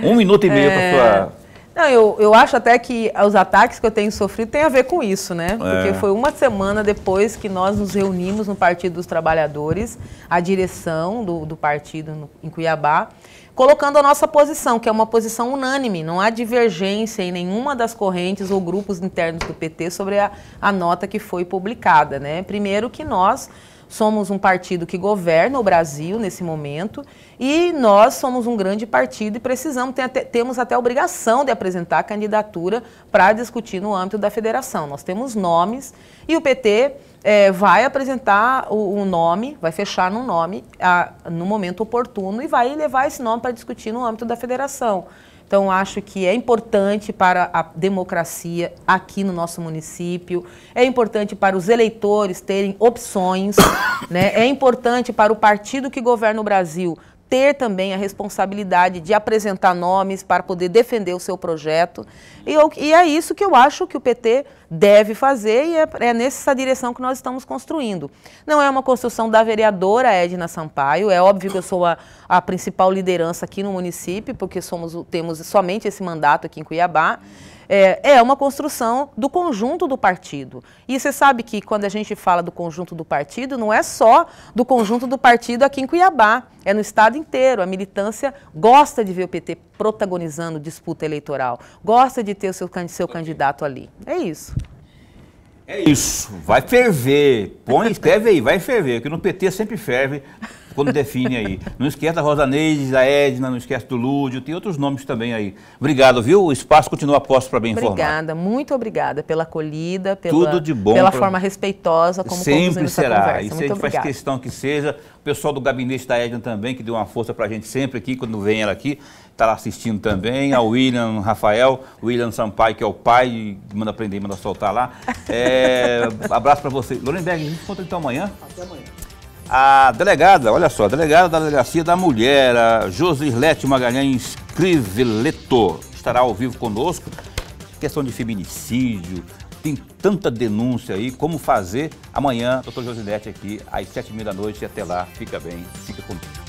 1 minuto e meio para a sua...
Não, eu acho até que os ataques que eu tenho sofrido têm a ver com isso, né? Porque foi uma semana depois que nós nos reunimos no Partido dos Trabalhadores, a direção do partido em Cuiabá, colocando a nossa posição, que é uma posição unânime, não há divergência em nenhuma das correntes ou grupos internos do PT sobre a nota que foi publicada, né? Primeiro que nós somos um partido que governa o Brasil nesse momento e nós somos um grande partido e temos até a obrigação de apresentar a candidatura para discutir no âmbito da federação. Nós temos nomes e o PT vai apresentar o nome, vai fechar no nome no momento oportuno e vai levar esse nome para discutir no âmbito da federação. Então, acho que é importante para a democracia aqui no nosso município, é importante para os eleitores terem opções, né? É importante para o partido que governa o Brasil ter também a responsabilidade de apresentar nomes para poder defender o seu projeto. E é isso que eu acho que o PT deve fazer e é nessa direção que nós estamos construindo. Não é uma construção da vereadora Edna Sampaio, é óbvio que eu sou a principal liderança aqui no município, porque temos somente esse mandato aqui em Cuiabá. É uma construção do conjunto do partido. E você sabe que quando a gente fala do conjunto do partido, não é só do conjunto do partido aqui em Cuiabá, é no estado inteiro. A militância gosta de ver o PT protagonizando disputa eleitoral, gosta de ter o seu candidato ali. É isso.
É isso, vai ferver. Escreve aí, vai ferver, que no PT sempre ferve. quando define aí. Não esquece da Rosa Neide, da Edna, não esquece do Lúdio, tem outros nomes também aí. Obrigado, viu? O espaço continua a posto para bem informar.
Obrigada, muito obrigada pela acolhida,
Tudo de bom
pela forma respeitosa como
sempre será.
Conversa.
Isso
muito
a gente
obrigada.
faz questão que seja. O pessoal do gabinete da Edna também, que deu uma força para a gente sempre aqui, quando vem ela aqui, está lá assistindo também. Ao William Rafael, William Sampaio, que é o pai, manda prender, manda soltar lá. Abraço para você. Lorenberg, a gente encontra então amanhã.
Até amanhã.
A delegada, olha só, a delegada da Delegacia da Mulher, a Josislete Magalhães Criveleto, estará ao vivo conosco. Questão de feminicídio, tem tanta denúncia aí, como fazer amanhã, doutor Josislete aqui, às 7h30 da noite, e até lá, fica bem, fica comigo.